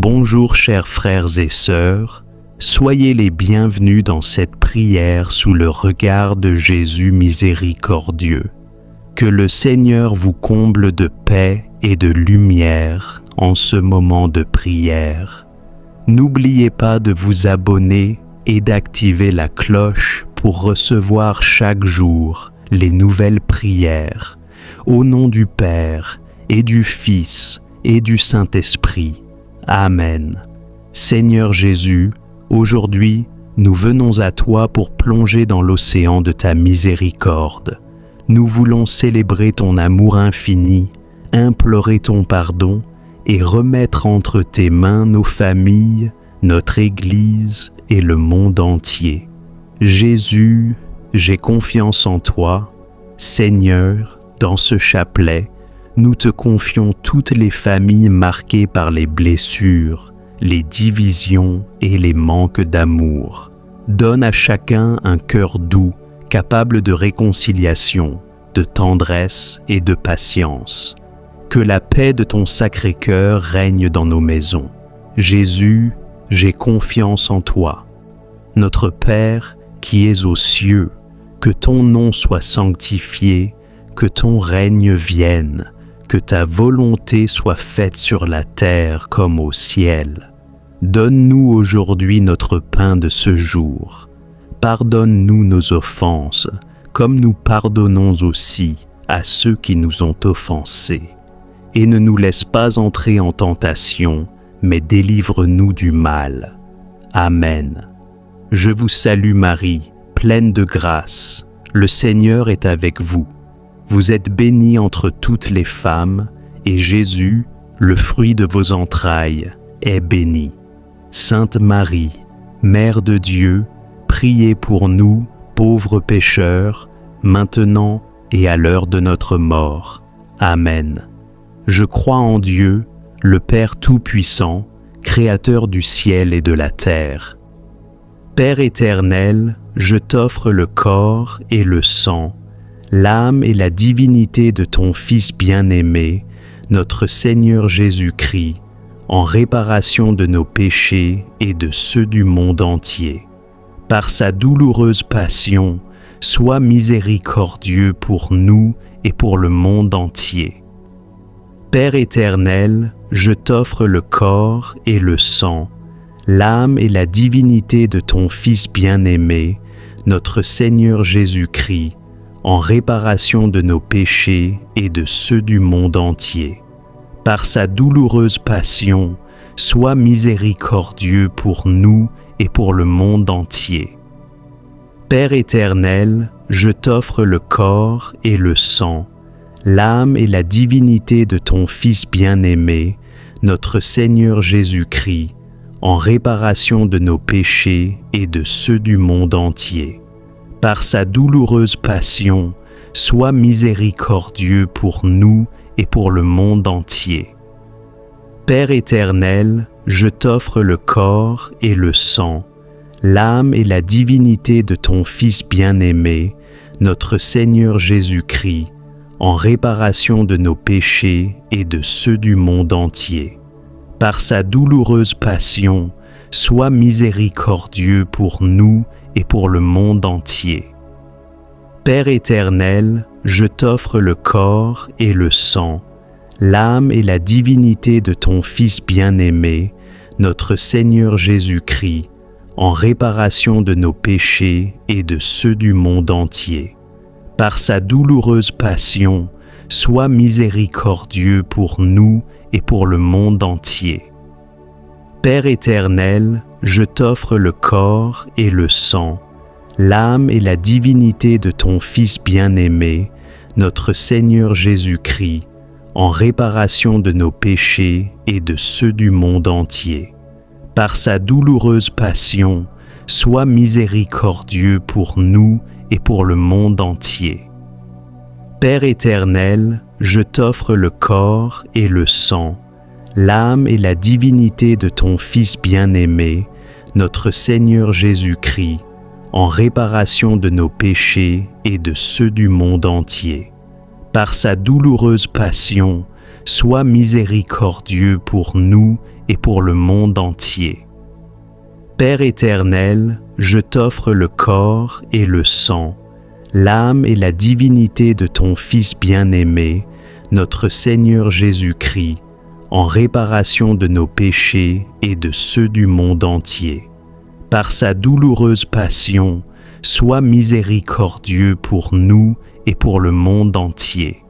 Bonjour chers frères et sœurs, soyez les bienvenus dans cette prière sous le regard de Jésus miséricordieux. Que le Seigneur vous comble de paix et de lumière en ce moment de prière. N'oubliez pas de vous abonner et d'activer la cloche pour recevoir chaque jour les nouvelles prières. Au nom du Père et du Fils et du Saint-Esprit. Amen. Seigneur Jésus, aujourd'hui, nous venons à toi pour plonger dans l'océan de ta miséricorde. Nous voulons célébrer ton amour infini, implorer ton pardon et remettre entre tes mains nos familles, notre Église et le monde entier. Jésus, j'ai confiance en toi. Seigneur, dans ce chapelet, nous te confions toutes les familles marquées par les blessures, les divisions et les manques d'amour. Donne à chacun un cœur doux, capable de réconciliation, de tendresse et de patience. Que la paix de ton Sacré-Cœur règne dans nos maisons. Jésus, j'ai confiance en toi. Notre Père qui es aux cieux, que ton nom soit sanctifié, que ton règne vienne, que ta volonté soit faite sur la terre comme au ciel. Donne-nous aujourd'hui notre pain de ce jour. Pardonne-nous nos offenses, comme nous pardonnons aussi à ceux qui nous ont offensés. Et ne nous laisse pas entrer en tentation, mais délivre-nous du mal. Amen. Je vous salue Marie, pleine de grâce. Le Seigneur est avec vous. Vous êtes bénie entre toutes les femmes, et Jésus, le fruit de vos entrailles, est béni. Sainte Marie, Mère de Dieu, priez pour nous, pauvres pécheurs, maintenant et à l'heure de notre mort. Amen. Je crois en Dieu, le Père Tout-Puissant, Créateur du ciel et de la terre. Père éternel, je t'offre le corps et le sang, l'âme et la divinité de ton Fils bien-aimé, notre Seigneur Jésus-Christ, en réparation de nos péchés et de ceux du monde entier. Par sa douloureuse passion, sois miséricordieux pour nous et pour le monde entier. Père éternel, je t'offre le corps et le sang, l'âme et la divinité de ton Fils bien-aimé, notre Seigneur Jésus-Christ, en réparation de nos péchés et de ceux du monde entier. Par sa douloureuse passion, sois miséricordieux pour nous et pour le monde entier. Père éternel, je t'offre le corps et le sang, l'âme et la divinité de ton Fils bien-aimé, notre Seigneur Jésus-Christ, en réparation de nos péchés et de ceux du monde entier. Par sa douloureuse passion, sois miséricordieux pour nous et pour le monde entier. Père éternel, je t'offre le corps et le sang, l'âme et la divinité de ton Fils bien-aimé, notre Seigneur Jésus-Christ, en réparation de nos péchés et de ceux du monde entier. Par sa douloureuse passion, sois miséricordieux pour nous et pour le monde entier. Père éternel, je t'offre le corps et le sang, l'âme et la divinité de ton Fils bien-aimé, notre Seigneur Jésus-Christ, en réparation de nos péchés et de ceux du monde entier. Par sa douloureuse passion, sois miséricordieux pour nous et pour le monde entier. Père éternel, je t'offre le corps et le sang, l'âme et la divinité de ton Fils bien-aimé, notre Seigneur Jésus-Christ, en réparation de nos péchés et de ceux du monde entier. Par sa douloureuse passion, sois miséricordieux pour nous et pour le monde entier. Père éternel, je t'offre le corps et le sang, l'âme et la divinité de ton Fils bien-aimé, notre Seigneur Jésus-Christ, en réparation de nos péchés et de ceux du monde entier. Par sa douloureuse passion, sois miséricordieux pour nous et pour le monde entier. Père éternel, je t'offre le corps et le sang, l'âme et la divinité de ton Fils bien-aimé, notre Seigneur Jésus-Christ, en réparation de nos péchés et de ceux du monde entier. Par sa douloureuse passion, sois miséricordieux pour nous et pour le monde entier.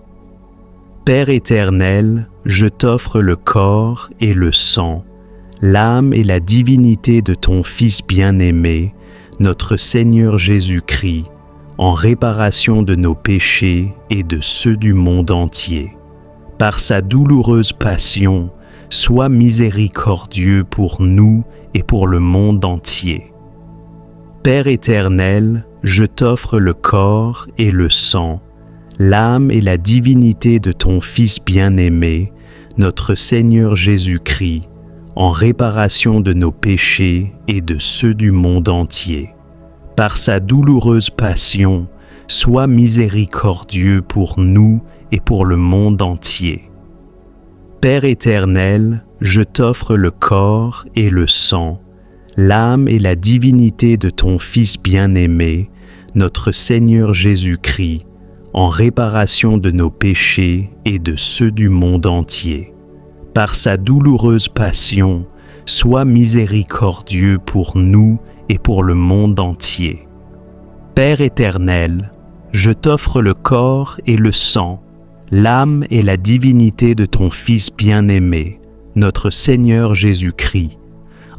Père éternel, je t'offre le corps et le sang, l'âme et la divinité de ton Fils bien-aimé, notre Seigneur Jésus-Christ, en réparation de nos péchés et de ceux du monde entier. Par sa douloureuse passion, sois miséricordieux pour nous et pour le monde entier. Père éternel, je t'offre le corps et le sang, l'âme et la divinité de ton Fils bien-aimé, notre Seigneur Jésus-Christ, en réparation de nos péchés et de ceux du monde entier. Par sa douloureuse passion, sois miséricordieux pour nous et pour le monde entier. Père éternel, je t'offre le corps et le sang, l'âme et la divinité de ton Fils bien-aimé, notre Seigneur Jésus-Christ, en réparation de nos péchés et de ceux du monde entier. Par sa douloureuse passion, sois miséricordieux pour nous et pour le monde entier. Père éternel, je t'offre le corps et le sang, l'âme et la divinité de ton Fils bien-aimé, notre Seigneur Jésus-Christ,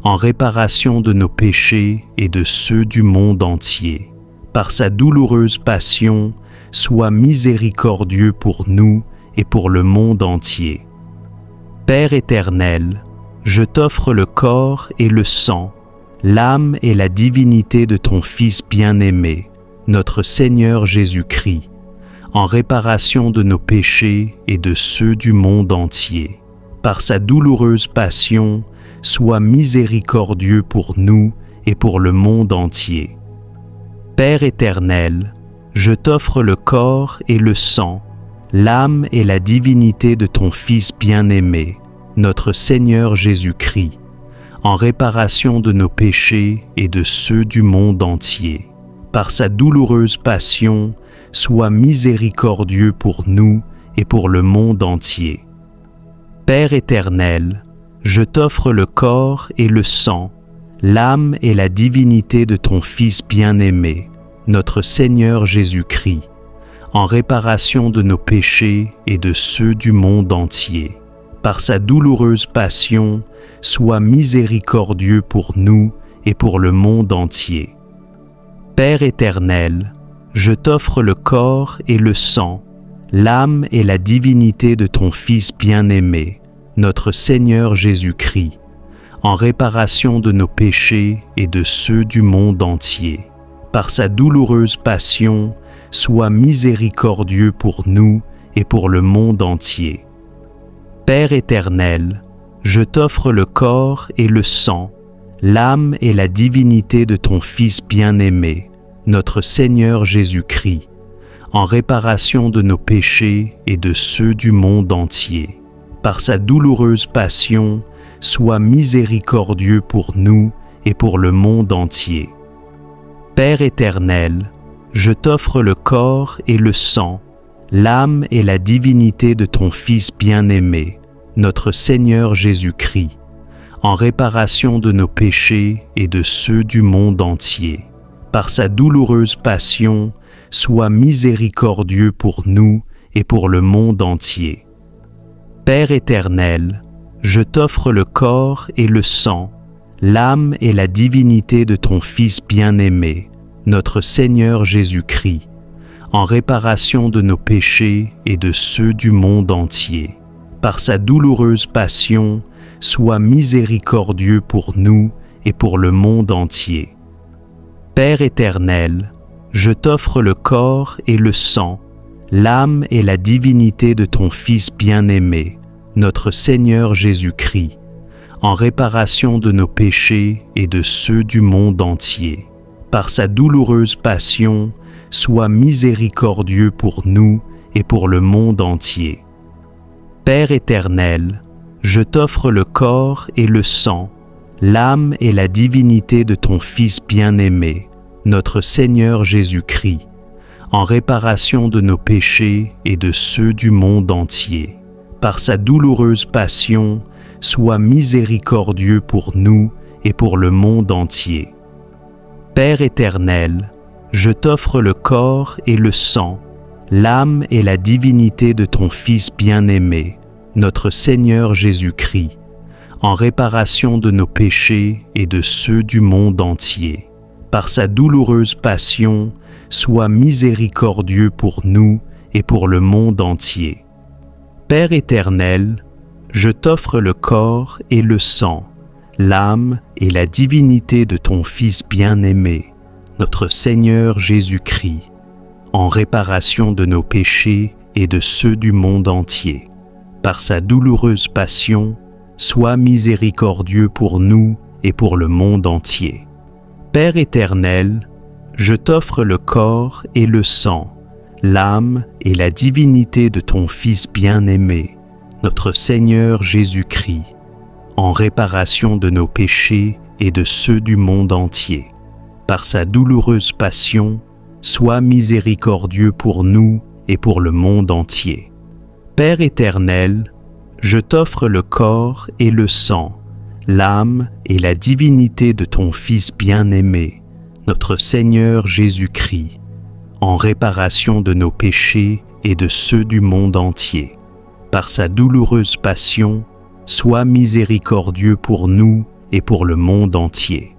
en réparation de nos péchés et de ceux du monde entier. Par sa douloureuse passion, sois miséricordieux pour nous et pour le monde entier. Père éternel, je t'offre le corps et le sang, l'âme et la divinité de ton Fils bien-aimé, notre Seigneur Jésus-Christ, en réparation de nos péchés et de ceux du monde entier. Par sa douloureuse passion, sois miséricordieux pour nous et pour le monde entier. Père éternel, je t'offre le corps et le sang, l'âme et la divinité de ton Fils bien-aimé, notre Seigneur Jésus-Christ, en réparation de nos péchés et de ceux du monde entier. Par sa douloureuse passion, sois miséricordieux pour nous et pour le monde entier. Père éternel, je t'offre le corps et le sang, l'âme et la divinité de ton Fils bien-aimé, notre Seigneur Jésus-Christ, en réparation de nos péchés et de ceux du monde entier. Par sa douloureuse passion, sois miséricordieux pour nous et pour le monde entier. Père éternel, je t'offre le corps et le sang, l'âme et la divinité de ton Fils bien-aimé, notre Seigneur Jésus-Christ, en réparation de nos péchés et de ceux du monde entier. Par sa douloureuse passion, sois miséricordieux pour nous et pour le monde entier. Père éternel, je t'offre le corps et le sang, l'âme et la divinité de ton Fils bien-aimé, notre Seigneur Jésus-Christ, en réparation de nos péchés et de ceux du monde entier. Par sa douloureuse passion, sois miséricordieux pour nous et pour le monde entier. Père éternel, je t'offre le corps et le sang, l'âme et la divinité de ton Fils bien-aimé, notre Seigneur Jésus-Christ, en réparation de nos péchés et de ceux du monde entier. Par sa douloureuse passion, sois miséricordieux pour nous et pour le monde entier. Père éternel, je t'offre le corps et le sang, l'âme et la divinité de ton Fils bien-aimé, notre Seigneur Jésus-Christ, en réparation de nos péchés et de ceux du monde entier. Par sa douloureuse passion, sois miséricordieux pour nous et pour le monde entier. Père éternel, je t'offre le corps et le sang, l'âme et la divinité de ton Fils bien-aimé, notre Seigneur Jésus-Christ, en réparation de nos péchés et de ceux du monde entier. Par sa douloureuse passion, sois miséricordieux pour nous et pour le monde entier. Père éternel, je t'offre le corps et le sang, l'âme et la divinité de ton Fils bien-aimé, notre Seigneur Jésus-Christ, en réparation de nos péchés et de ceux du monde entier. Par sa douloureuse passion, sois miséricordieux pour nous et pour le monde entier. Père éternel, je t'offre le corps et le sang, l'âme et la divinité de ton Fils bien-aimé, notre Seigneur Jésus-Christ, en réparation de nos péchés et de ceux du monde entier. Par sa douloureuse passion, sois miséricordieux pour nous et pour le monde entier. Père éternel, je t'offre le corps et le sang, l'âme et la divinité de ton Fils bien-aimé, notre Seigneur Jésus-Christ, en réparation de nos péchés et de ceux du monde entier. Par sa douloureuse passion, sois miséricordieux pour nous et pour le monde entier. Père éternel, je t'offre le corps et le sang, l'âme et la divinité de ton Fils bien-aimé, notre Seigneur Jésus-Christ, en réparation de nos péchés et de ceux du monde entier. Par sa douloureuse passion, sois miséricordieux pour nous et pour le monde entier. Père éternel, je t'offre le corps et le sang, l'âme et la divinité de ton Fils bien-aimé, notre Seigneur Jésus-Christ, en réparation de nos péchés et de ceux du monde entier. Par sa douloureuse passion, sois miséricordieux pour nous et pour le monde entier.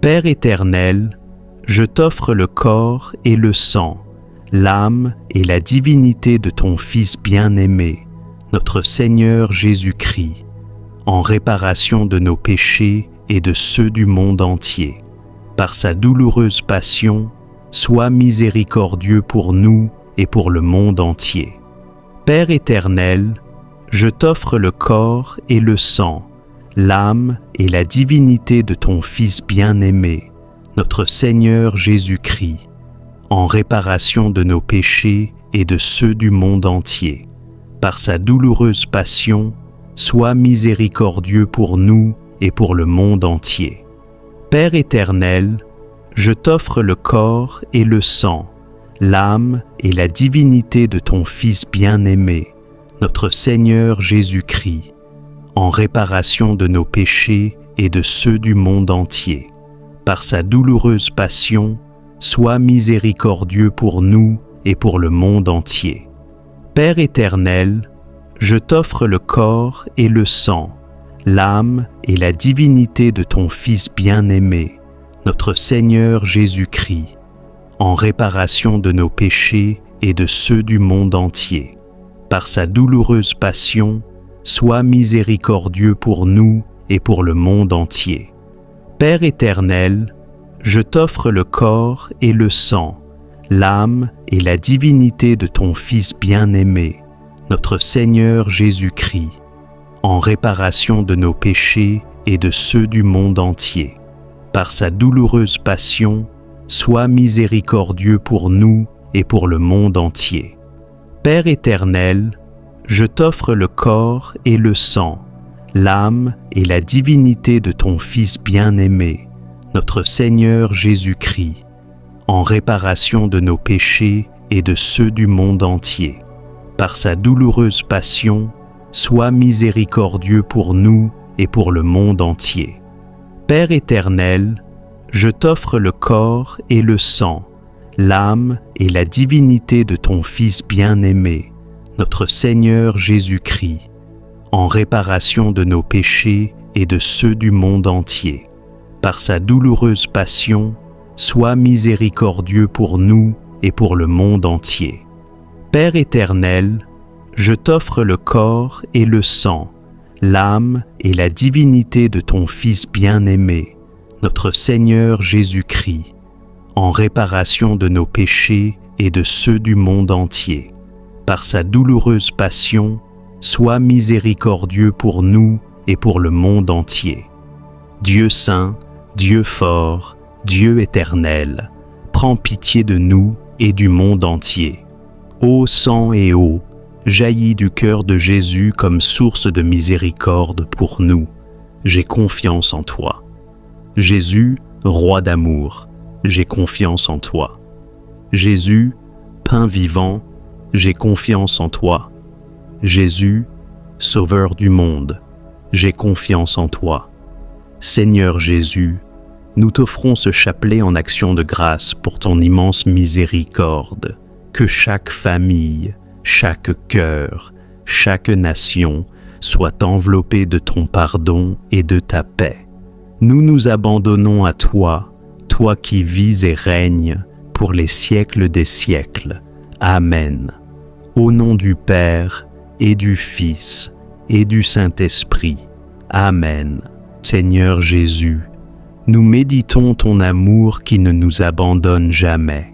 Père éternel, je t'offre le corps et le sang, l'âme et la divinité de ton Fils bien-aimé, notre Seigneur Jésus-Christ, en réparation de nos péchés et de ceux du monde entier. Par sa douloureuse passion, sois miséricordieux pour nous et pour le monde entier. Père éternel, je t'offre le corps et le sang, l'âme et la divinité de ton Fils bien-aimé, notre Seigneur Jésus-Christ, en réparation de nos péchés et de ceux du monde entier. Par sa douloureuse passion, sois miséricordieux pour nous et pour le monde entier. Père éternel, je t'offre le corps et le sang, l'âme et la divinité de ton Fils bien-aimé, notre Seigneur Jésus-Christ, en réparation de nos péchés et de ceux du monde entier. Par sa douloureuse passion, sois miséricordieux pour nous et pour le monde entier. Père éternel, je t'offre le corps et le sang, l'âme et la divinité de ton Fils bien-aimé, notre Seigneur Jésus-Christ, en réparation de nos péchés et de ceux du monde entier. Par sa douloureuse passion, sois miséricordieux pour nous et pour le monde entier. Père éternel, je t'offre le corps et le sang, l'âme et la divinité de ton Fils bien-aimé, notre Seigneur Jésus-Christ, en réparation de nos péchés et de ceux du monde entier. Par sa douloureuse passion, sois miséricordieux pour nous et pour le monde entier. Père éternel, je t'offre le corps et le sang, l'âme et la divinité de ton Fils bien-aimé, notre Seigneur Jésus-Christ, en réparation de nos péchés et de ceux du monde entier. Par sa douloureuse passion, sois miséricordieux pour nous et pour le monde entier. Père éternel, je t'offre le corps et le sang, l'âme et la divinité de ton Fils bien-aimé, notre Seigneur Jésus-Christ, en réparation de nos péchés et de ceux du monde entier. Par sa douloureuse passion, sois miséricordieux pour nous et pour le monde entier. Père éternel, je t'offre le corps et le sang, l'âme et la divinité de ton Fils bien-aimé, notre Seigneur Jésus-Christ, en réparation de nos péchés et de ceux du monde entier. Par sa douloureuse passion, sois miséricordieux pour nous et pour le monde entier. Dieu saint, Dieu fort, Dieu éternel, prends pitié de nous et du monde entier. Ô sang et eau, jaillit du cœur de Jésus comme source de miséricorde pour nous. J'ai confiance en toi. Jésus, roi d'amour, j'ai confiance en toi. Jésus, pain vivant, j'ai confiance en toi. Jésus, sauveur du monde, j'ai confiance en toi. Seigneur Jésus, nous t'offrons ce chapelet en action de grâce pour ton immense miséricorde. Que chaque famille, chaque cœur, chaque nation soit enveloppée de ton pardon et de ta paix. Nous nous abandonnons à toi, toi qui vis et règnes pour les siècles des siècles. Amen. Au nom du Père et du Fils et du Saint-Esprit. Amen. Seigneur Jésus, nous méditons ton amour qui ne nous abandonne jamais.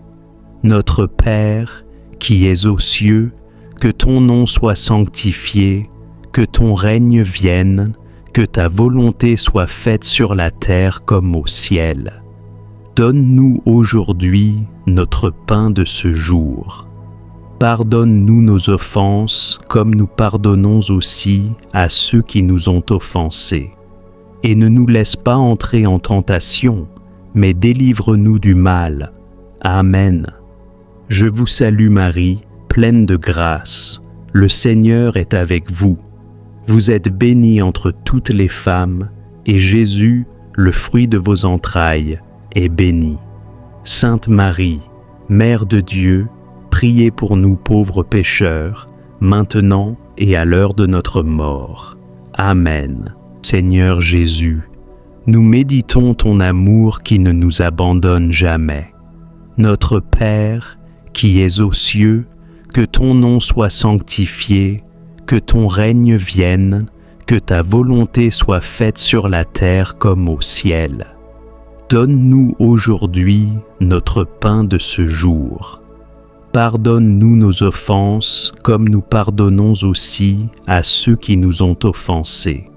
Notre Père, qui es aux cieux, que ton nom soit sanctifié, que ton règne vienne, que ta volonté soit faite sur la terre comme au ciel. Donne-nous aujourd'hui notre pain de ce jour. Pardonne-nous nos offenses comme nous pardonnons aussi à ceux qui nous ont offensés. Et ne nous laisse pas entrer en tentation, mais délivre-nous du mal. Amen. Je vous salue Marie, pleine de grâce. Le Seigneur est avec vous. Vous êtes bénie entre toutes les femmes, et Jésus, le fruit de vos entrailles, est béni. Sainte Marie, Mère de Dieu, priez pour nous pauvres pécheurs, maintenant et à l'heure de notre mort. Amen. Seigneur Jésus, nous méditons ton amour qui ne nous abandonne jamais. Notre Père, qui es aux cieux, que ton nom soit sanctifié, que ton règne vienne, que ta volonté soit faite sur la terre comme au ciel. Donne-nous aujourd'hui notre pain de ce jour. Pardonne-nous nos offenses comme nous pardonnons aussi à ceux qui nous ont offensés.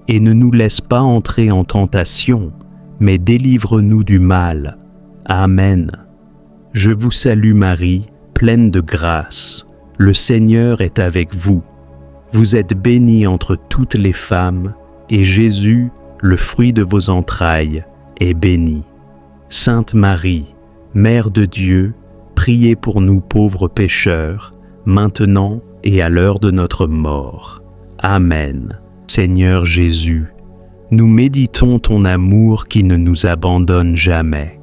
Et ne nous laisse pas entrer en tentation, mais délivre-nous du mal. Amen. Je vous salue Marie, pleine de grâce. Le Seigneur est avec vous. Vous êtes bénie entre toutes les femmes, et Jésus, le fruit de vos entrailles, est béni. Sainte Marie, Mère de Dieu, priez pour nous pauvres pécheurs, maintenant et à l'heure de notre mort. Amen. Seigneur Jésus, nous méditons ton amour qui ne nous abandonne jamais.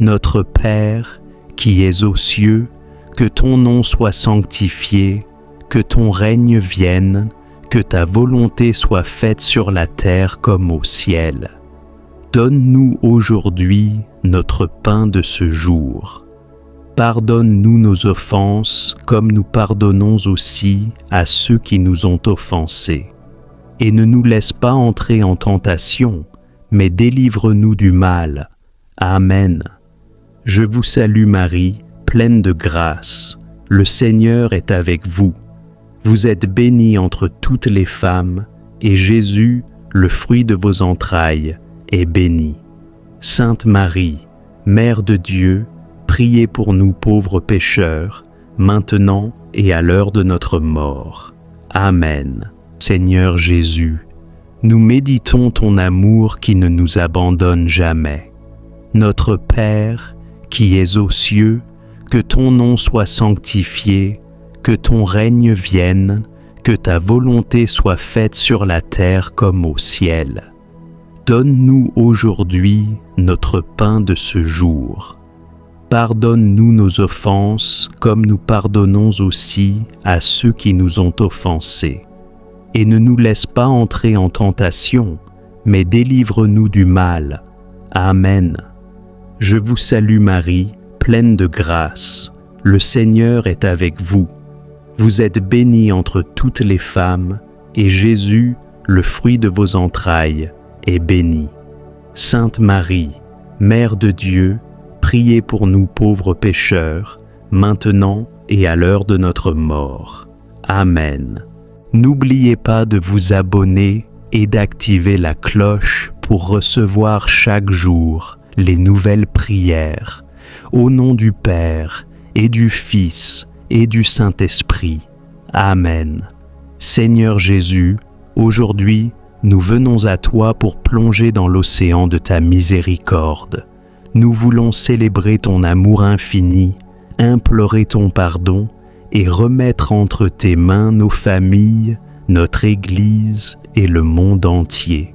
Notre Père, qui es aux cieux, que ton nom soit sanctifié, que ton règne vienne, que ta volonté soit faite sur la terre comme au ciel. Donne-nous aujourd'hui notre pain de ce jour. Pardonne-nous nos offenses comme nous pardonnons aussi à ceux qui nous ont offensés. Et ne nous laisse pas entrer en tentation, mais délivre-nous du mal. Amen. Je vous salue Marie, pleine de grâce. Le Seigneur est avec vous. Vous êtes bénie entre toutes les femmes, et Jésus, le fruit de vos entrailles, est béni. Sainte Marie, Mère de Dieu, priez pour nous pauvres pécheurs, maintenant et à l'heure de notre mort. Amen. Seigneur Jésus, nous méditons ton amour qui ne nous abandonne jamais. Notre Père, qui es aux cieux, que ton nom soit sanctifié, que ton règne vienne, que ta volonté soit faite sur la terre comme au ciel. Donne-nous aujourd'hui notre pain de ce jour. Pardonne-nous nos offenses comme nous pardonnons aussi à ceux qui nous ont offensés. Et ne nous laisse pas entrer en tentation, mais délivre-nous du mal. Amen. Je vous salue Marie, pleine de grâce. Le Seigneur est avec vous. Vous êtes bénie entre toutes les femmes, et Jésus, le fruit de vos entrailles, est béni. Sainte Marie, Mère de Dieu, priez pour nous pauvres pécheurs, maintenant et à l'heure de notre mort. Amen. N'oubliez pas de vous abonner et d'activer la cloche pour recevoir chaque jour les nouvelles prières. Au nom du Père et du Fils et du Saint-Esprit. Amen. Seigneur Jésus, aujourd'hui, nous venons à toi pour plonger dans l'océan de ta miséricorde. Nous voulons célébrer ton amour infini, implorer ton pardon et remettre entre tes mains nos familles, notre Église et le monde entier.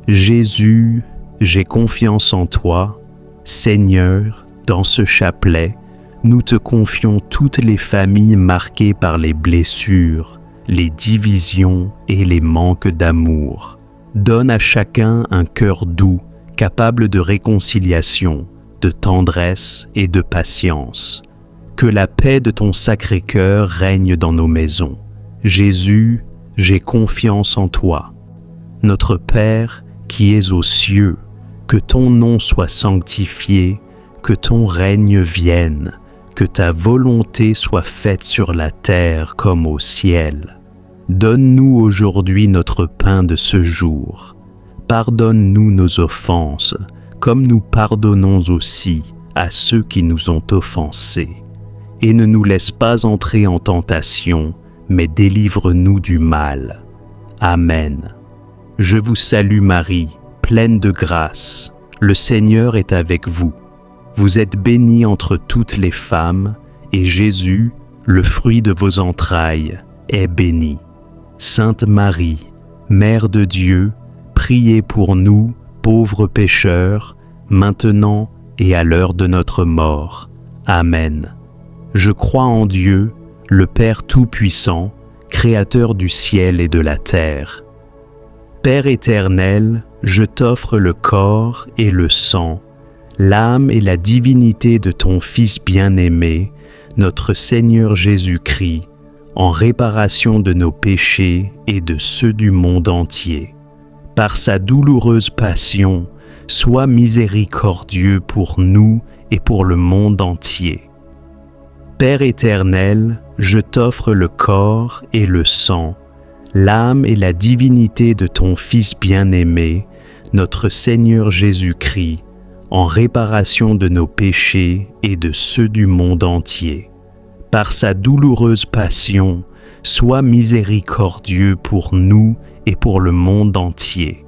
Jésus, j'ai confiance en toi. Seigneur, dans ce chapelet, nous te confions toutes les familles marquées par les blessures, les divisions et les manques d'amour. Donne à chacun un cœur doux, capable de réconciliation, de tendresse et de patience. Que la paix de ton Sacré-Cœur règne dans nos maisons. Jésus, j'ai confiance en toi. Notre Père, qui es aux cieux, que ton nom soit sanctifié, que ton règne vienne, que ta volonté soit faite sur la terre comme au ciel. Donne-nous aujourd'hui notre pain de ce jour. Pardonne-nous nos offenses, comme nous pardonnons aussi à ceux qui nous ont offensés. Et ne nous laisse pas entrer en tentation, mais délivre-nous du mal. Amen. Je vous salue Marie, pleine de grâce. Le Seigneur est avec vous. Vous êtes bénie entre toutes les femmes, et Jésus, le fruit de vos entrailles, est béni. Sainte Marie, Mère de Dieu, priez pour nous, pauvres pécheurs, maintenant et à l'heure de notre mort. Amen. Je crois en Dieu, le Père Tout-Puissant, Créateur du ciel et de la terre. Père éternel, je t'offre le corps et le sang, l'âme et la divinité de ton Fils bien-aimé, notre Seigneur Jésus-Christ, en réparation de nos péchés et de ceux du monde entier. Par sa douloureuse passion, sois miséricordieux pour nous et pour le monde entier. Père éternel, je t'offre le corps et le sang, l'âme et la divinité de ton Fils bien-aimé, notre Seigneur Jésus-Christ, en réparation de nos péchés et de ceux du monde entier. Par sa douloureuse passion, sois miséricordieux pour nous et pour le monde entier.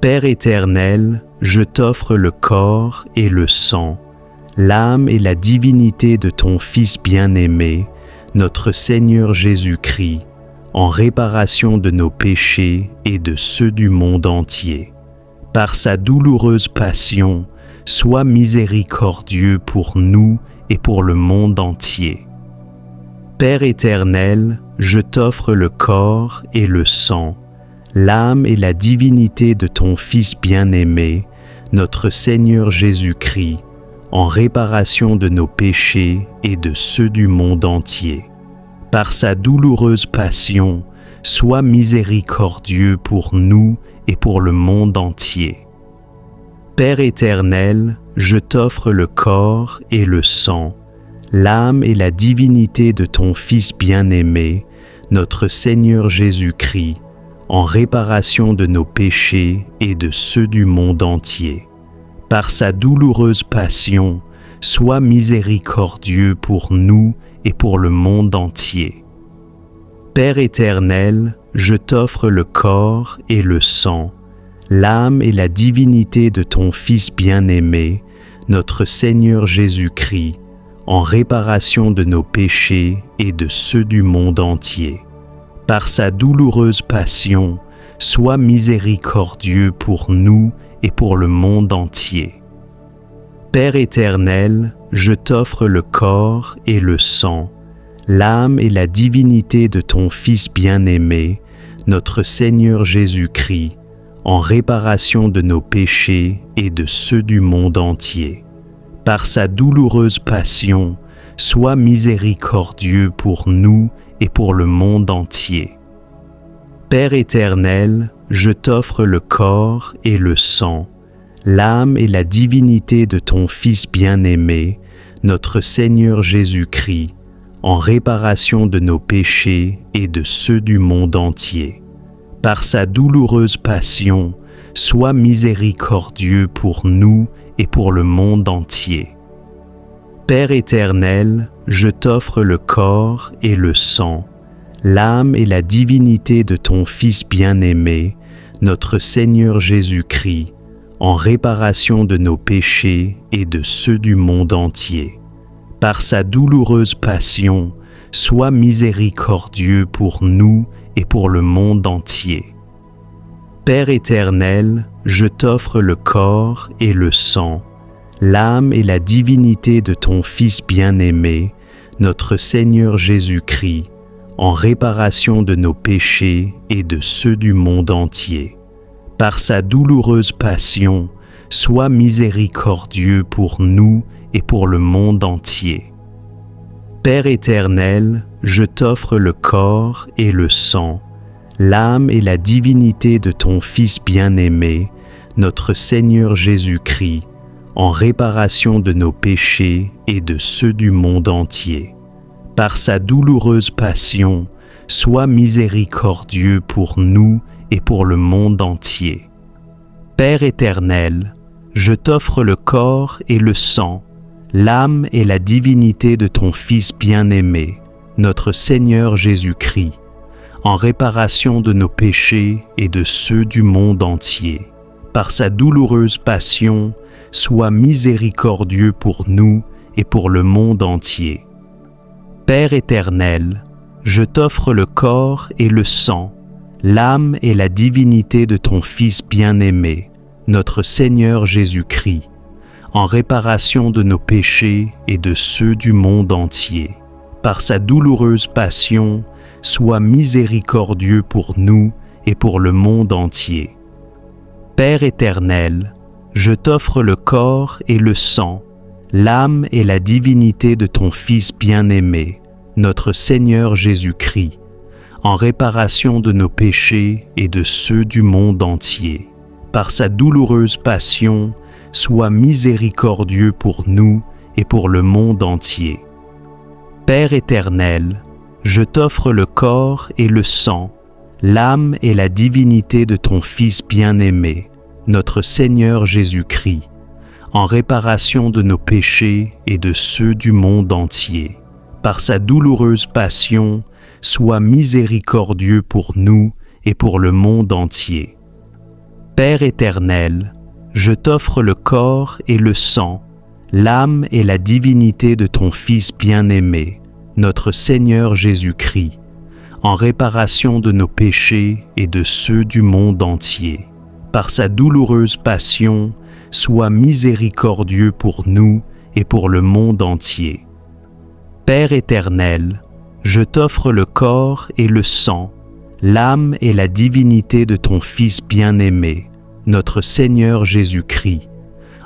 Père éternel, je t'offre le corps et le sang, l'âme et la divinité de ton Fils bien-aimé, notre Seigneur Jésus-Christ, en réparation de nos péchés et de ceux du monde entier. Par sa douloureuse passion, sois miséricordieux pour nous et pour le monde entier. Père éternel, je t'offre le corps et le sang, l'âme et la divinité de ton Fils bien-aimé, notre Seigneur Jésus-Christ, en réparation de nos péchés et de ceux du monde entier. Par sa douloureuse passion, sois miséricordieux pour nous et pour le monde entier. Père éternel, je t'offre le corps et le sang, l'âme et la divinité de ton Fils bien-aimé, notre Seigneur Jésus-Christ, en réparation de nos péchés et de ceux du monde entier. Par sa douloureuse passion, sois miséricordieux pour nous et pour le monde entier. Père éternel, je t'offre le corps et le sang, l'âme et la divinité de ton Fils bien-aimé, notre Seigneur Jésus-Christ, en réparation de nos péchés et de ceux du monde entier. Par sa douloureuse passion, sois miséricordieux pour nous et pour le monde entier. Père éternel, je t'offre le corps et le sang, l'âme et la divinité de ton Fils bien-aimé, notre Seigneur Jésus-Christ, en réparation de nos péchés et de ceux du monde entier. Par sa douloureuse passion, sois miséricordieux pour nous et pour le monde entier. Père éternel, je t'offre le corps et le sang, l'âme et la divinité de ton Fils bien-aimé, notre Seigneur Jésus-Christ, en réparation de nos péchés et de ceux du monde entier. Par sa douloureuse passion, sois miséricordieux pour nous et pour le monde entier. Père éternel, je t'offre le corps et le sang, l'âme et la divinité de ton Fils bien-aimé, notre Seigneur Jésus-Christ, en réparation de nos péchés et de ceux du monde entier. Par sa douloureuse passion, sois miséricordieux pour nous et pour le monde entier. Père éternel, je t'offre le corps et le sang, l'âme et la divinité de ton Fils bien-aimé, notre Seigneur Jésus-Christ, en réparation de nos péchés et de ceux du monde entier. Par sa douloureuse passion, sois miséricordieux pour nous et pour le monde entier. Père éternel, je t'offre le corps et le sang, l'âme et la divinité de ton Fils bien-aimé, notre Seigneur Jésus-Christ, en réparation de nos péchés et de ceux du monde entier. Par sa douloureuse passion, sois miséricordieux pour nous et pour le monde entier. Père éternel, je t'offre le corps et le sang, l'âme et la divinité de ton Fils bien-aimé, notre Seigneur Jésus-Christ, en réparation de nos péchés et de ceux du monde entier. Par sa douloureuse passion, sois miséricordieux pour nous et pour le monde entier. Père éternel, je t'offre le corps et le sang, l'âme et la divinité de ton Fils bien-aimé, notre Seigneur Jésus-Christ, en réparation de nos péchés et de ceux du monde entier. Par sa douloureuse passion, sois miséricordieux pour nous et pour le monde entier. Père éternel, je t'offre le corps et le sang, l'âme et la divinité de ton Fils bien-aimé, notre Seigneur Jésus-Christ, en réparation de nos péchés et de ceux du monde entier. Par sa douloureuse passion, sois miséricordieux pour nous et pour le monde entier. Père éternel, je t'offre le corps et le sang, l'âme et la divinité de ton Fils bien-aimé, notre Seigneur Jésus-Christ, en réparation de nos péchés et de ceux du monde entier. Par sa douloureuse passion, sois miséricordieux pour nous et pour le monde entier. Père éternel, je t'offre le corps et le sang, l'âme et la divinité de ton Fils bien-aimé, notre Seigneur Jésus-Christ, en réparation de nos péchés et de ceux du monde entier. Par sa douloureuse passion, sois miséricordieux pour nous et pour le monde entier. Père éternel, je t'offre le corps et le sang, l'âme et la divinité de ton Fils bien-aimé, notre Seigneur Jésus-Christ,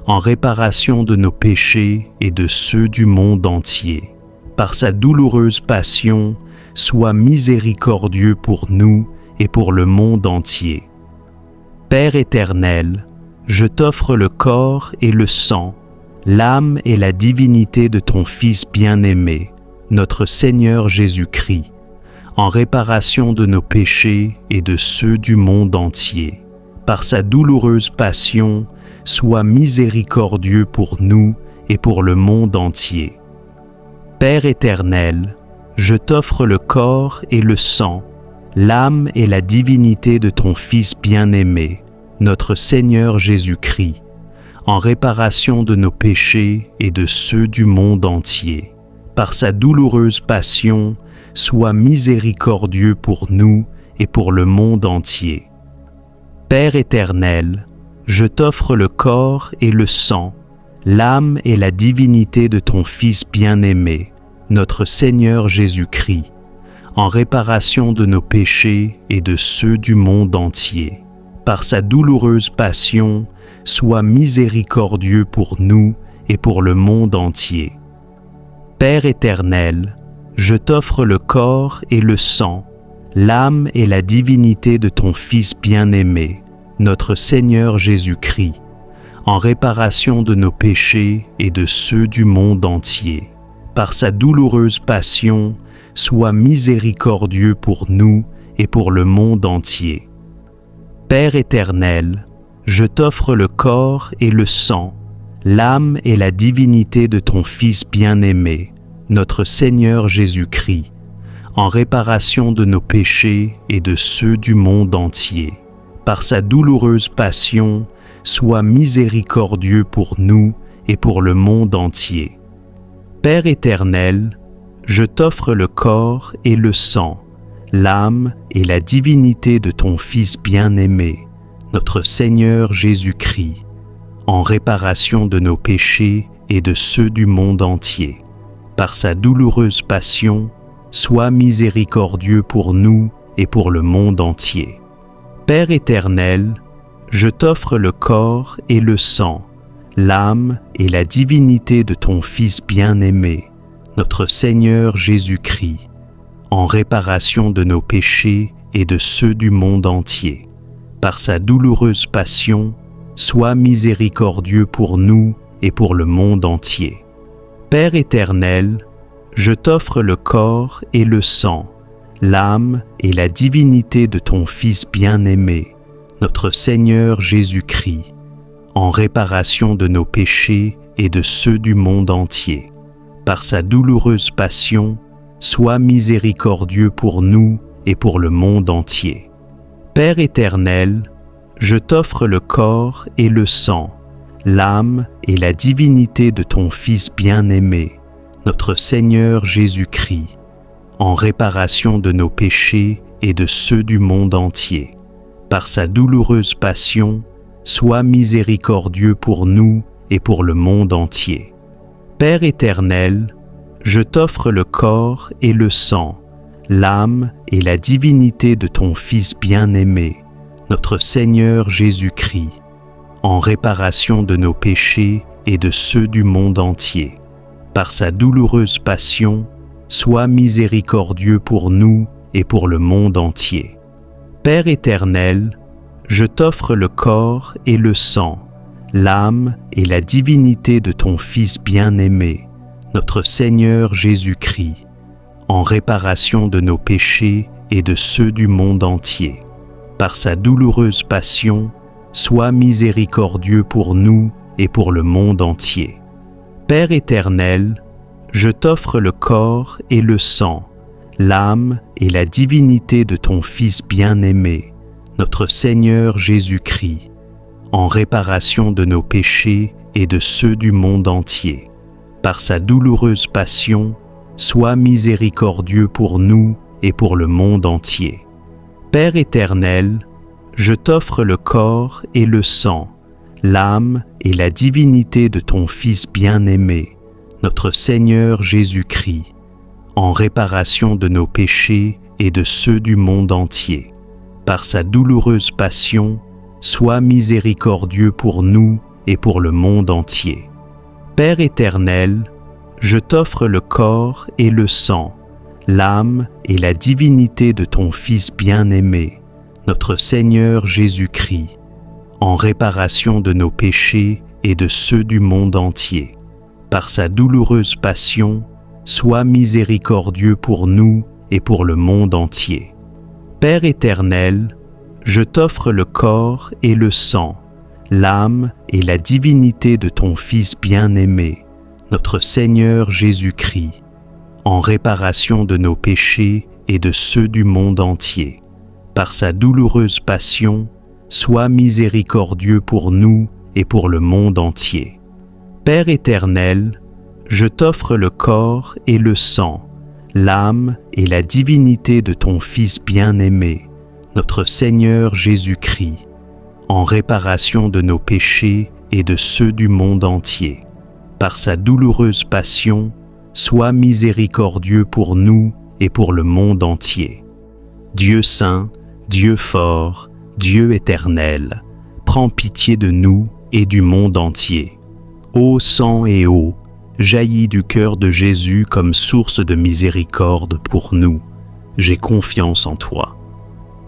en réparation de nos péchés et de ceux du monde entier. Par sa douloureuse passion, sois miséricordieux pour nous et pour le monde entier. Père éternel, je t'offre le corps et le sang, l'âme et la divinité de ton Fils bien-aimé, notre Seigneur Jésus-Christ, en réparation de nos péchés et de ceux du monde entier. Par sa douloureuse passion, sois miséricordieux pour nous et pour le monde entier. Père éternel, je t'offre le corps et le sang, l'âme et la divinité de ton Fils bien-aimé, notre Seigneur Jésus-Christ, en réparation de nos péchés et de ceux du monde entier. Par sa douloureuse passion, sois miséricordieux pour nous et pour le monde entier. Père éternel, je t'offre le corps et le sang, l'âme et la divinité de ton Fils bien-aimé, notre Seigneur Jésus-Christ, en réparation de nos péchés et de ceux du monde entier. Par sa douloureuse passion, sois miséricordieux pour nous et pour le monde entier. Père éternel, je t'offre le corps et le sang, l'âme et la divinité de ton Fils bien-aimé, notre Seigneur Jésus-Christ, en réparation de nos péchés et de ceux du monde entier. Par sa douloureuse passion, sois miséricordieux pour nous et pour le monde entier. Père éternel, je t'offre le corps et le sang, l'âme et la divinité de ton Fils bien-aimé, notre Seigneur Jésus-Christ, en réparation de nos péchés et de ceux du monde entier. Par sa douloureuse passion, sois miséricordieux pour nous et pour le monde entier. Père éternel, je t'offre le corps et le sang, l'âme et la divinité de ton Fils bien-aimé, notre Seigneur Jésus-Christ, en réparation de nos péchés et de ceux du monde entier. Par sa douloureuse passion, sois miséricordieux pour nous et pour le monde entier. Père éternel, je t'offre le corps et le sang, l'âme et la divinité de ton Fils bien-aimé, notre Seigneur Jésus-Christ, en réparation de nos péchés et de ceux du monde entier. Par sa douloureuse passion, sois miséricordieux pour nous et pour le monde entier. Père éternel, je t'offre le corps et le sang, l'âme et la divinité de ton Fils bien-aimé, notre Seigneur Jésus-Christ, en réparation de nos péchés et de ceux du monde entier. Par sa douloureuse passion, sois miséricordieux pour nous et pour le monde entier. Père éternel, je t'offre le corps et le sang, l'âme et la divinité de ton Fils bien-aimé, notre Seigneur Jésus-Christ, en réparation de nos péchés et de ceux du monde entier. Par sa douloureuse passion, sois miséricordieux pour nous et pour le monde entier. Père éternel, je t'offre le corps et le sang, l'âme et la divinité de ton Fils bien-aimé, notre Seigneur Jésus-Christ, en réparation de nos péchés et de ceux du monde entier. Par sa douloureuse passion, sois miséricordieux pour nous et pour le monde entier. Père éternel, je t'offre le corps et le sang, l'âme et la divinité de ton Fils bien-aimé, notre Seigneur Jésus-Christ, en réparation de nos péchés et de ceux du monde entier. Par sa douloureuse passion, sois miséricordieux pour nous et pour le monde entier. Père éternel, je t'offre le corps et le sang, l'âme et la divinité de ton Fils bien-aimé, notre Seigneur Jésus-Christ, en réparation de nos péchés et de ceux du monde entier. Par sa douloureuse passion, sois miséricordieux pour nous et pour le monde entier. Père éternel, je t'offre le corps et le sang, l'âme et la divinité de ton Fils bien-aimé, notre Seigneur Jésus-Christ, en réparation de nos péchés et de ceux du monde entier. Par sa douloureuse passion, sois miséricordieux pour nous et pour le monde entier. Père éternel, je t'offre le corps et le sang, l'âme et la divinité de ton Fils bien-aimé, notre Seigneur Jésus-Christ, en réparation de nos péchés et de ceux du monde entier. Par sa douloureuse passion, sois miséricordieux pour nous et pour le monde entier. Père éternel, je t'offre le corps et le sang, l'âme et la divinité de ton Fils bien-aimé, notre Seigneur Jésus-Christ, en réparation de nos péchés et de ceux du monde entier. Par sa douloureuse passion, sois miséricordieux pour nous et pour le monde entier. Père éternel, je t'offre le corps et le sang, l'âme et la divinité de ton Fils bien-aimé, notre Seigneur Jésus-Christ, en réparation de nos péchés et de ceux du monde entier. Par sa douloureuse passion, sois miséricordieux pour nous et pour le monde entier. Dieu saint, Dieu fort, Dieu éternel, prends pitié de nous et du monde entier. Ô sang et eau, jaillis du cœur de Jésus comme source de miséricorde pour nous, j'ai confiance en toi.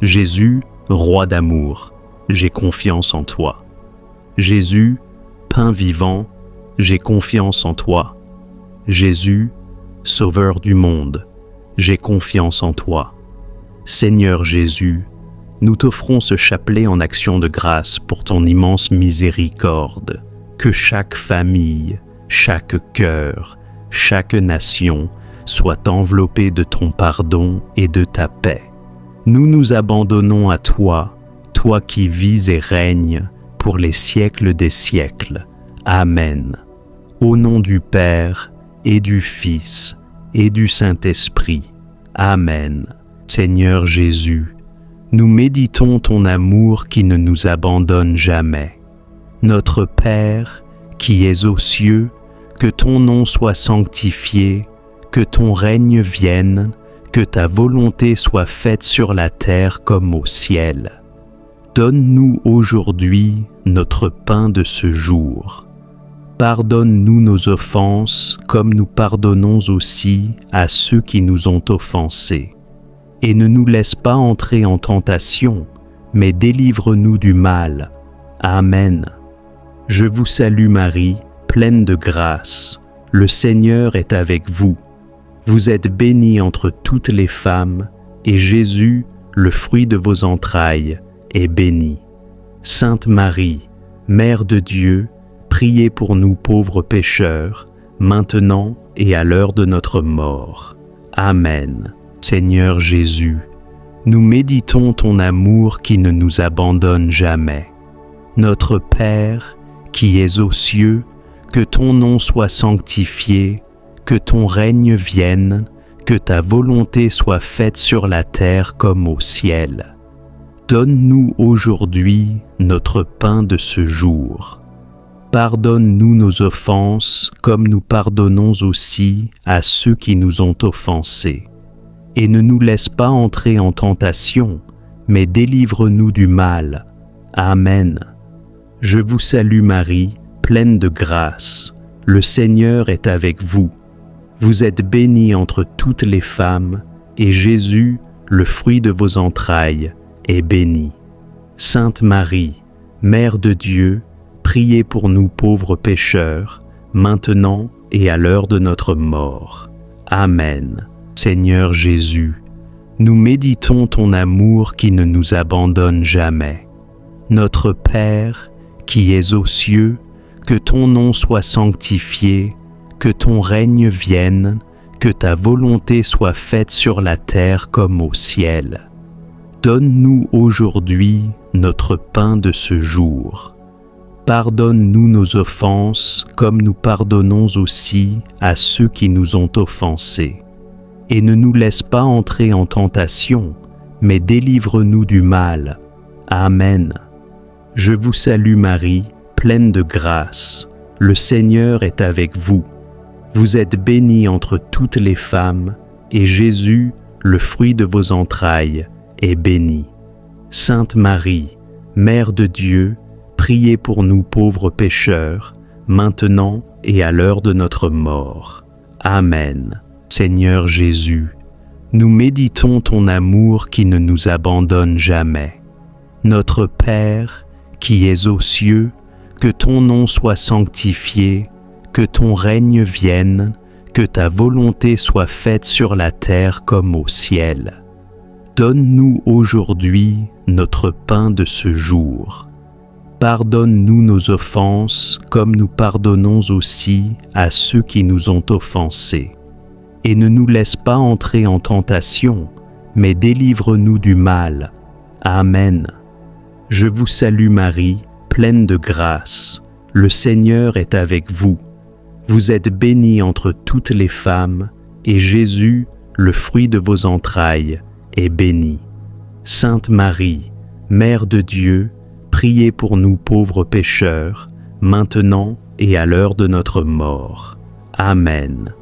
Jésus, roi d'amour, j'ai confiance en toi. Jésus, pain vivant, j'ai confiance en toi. Jésus, sauveur du monde, j'ai confiance en toi. Seigneur Jésus, nous t'offrons ce chapelet en action de grâce pour ton immense miséricorde. Que chaque famille, chaque cœur, chaque nation soient enveloppés de ton pardon et de ta paix. Nous nous abandonnons à toi, toi qui vis et règnes pour les siècles des siècles. Amen. Au nom du Père et du Fils et du Saint-Esprit. Amen. Seigneur Jésus, nous méditons ton amour qui ne nous abandonne jamais. Notre Père, qui es aux cieux, que ton nom soit sanctifié, que ton règne vienne, que ta volonté soit faite sur la terre comme au ciel. Donne-nous aujourd'hui notre pain de ce jour. Pardonne-nous nos offenses comme nous pardonnons aussi à ceux qui nous ont offensés. Et ne nous laisse pas entrer en tentation, mais délivre-nous du mal. Amen. Je vous salue Marie, pleine de grâce. Le Seigneur est avec vous. Vous êtes bénie entre toutes les femmes, et Jésus, le fruit de vos entrailles, est béni. Sainte Marie, Mère de Dieu, priez pour nous pauvres pécheurs, maintenant et à l'heure de notre mort. Amen. Seigneur Jésus, nous méditons ton amour qui ne nous abandonne jamais. Notre Père, qui es aux cieux, que ton nom soit sanctifié, que ton règne vienne, que ta volonté soit faite sur la terre comme au ciel. Donne-nous aujourd'hui notre pain de ce jour. Pardonne-nous nos offenses comme nous pardonnons aussi à ceux qui nous ont offensés. Et ne nous laisse pas entrer en tentation, mais délivre-nous du mal. Amen. Je vous salue Marie, pleine de grâce. Le Seigneur est avec vous. Vous êtes bénie entre toutes les femmes, et Jésus, le fruit de vos entrailles, est béni. Sainte Marie, Mère de Dieu, priez pour nous pauvres pécheurs, maintenant et à l'heure de notre mort. Amen. Seigneur Jésus, nous méditons ton amour qui ne nous abandonne jamais. Notre Père, qui es aux cieux, que ton nom soit sanctifié, que ton règne vienne, que ta volonté soit faite sur la terre comme au ciel. Donne-nous aujourd'hui notre pain de ce jour. Pardonne-nous nos offenses comme nous pardonnons aussi à ceux qui nous ont offensés. Et ne nous laisse pas entrer en tentation, mais délivre-nous du mal. Amen. Je vous salue Marie, pleine de grâce. Le Seigneur est avec vous. Vous êtes bénie entre toutes les femmes, et Jésus, le fruit de vos entrailles, est béni. Sainte Marie, Mère de Dieu, priez pour nous pauvres pécheurs, maintenant et à l'heure de notre mort. Amen. Seigneur Jésus, nous méditons ton amour qui ne nous abandonne jamais. Notre Père, qui es aux cieux, que ton nom soit sanctifié, que ton règne vienne, que ta volonté soit faite sur la terre comme au ciel. Donne-nous aujourd'hui notre pain de ce jour. Pardonne-nous nos offenses comme nous pardonnons aussi à ceux qui nous ont offensés. Et ne nous laisse pas entrer en tentation, mais délivre-nous du mal. Amen. Je vous salue Marie, pleine de grâce. Le Seigneur est avec vous. Vous êtes bénie entre toutes les femmes, et Jésus, le fruit de vos entrailles, est béni. Sainte Marie, Mère de Dieu, priez pour nous pauvres pécheurs, maintenant et à l'heure de notre mort. Amen.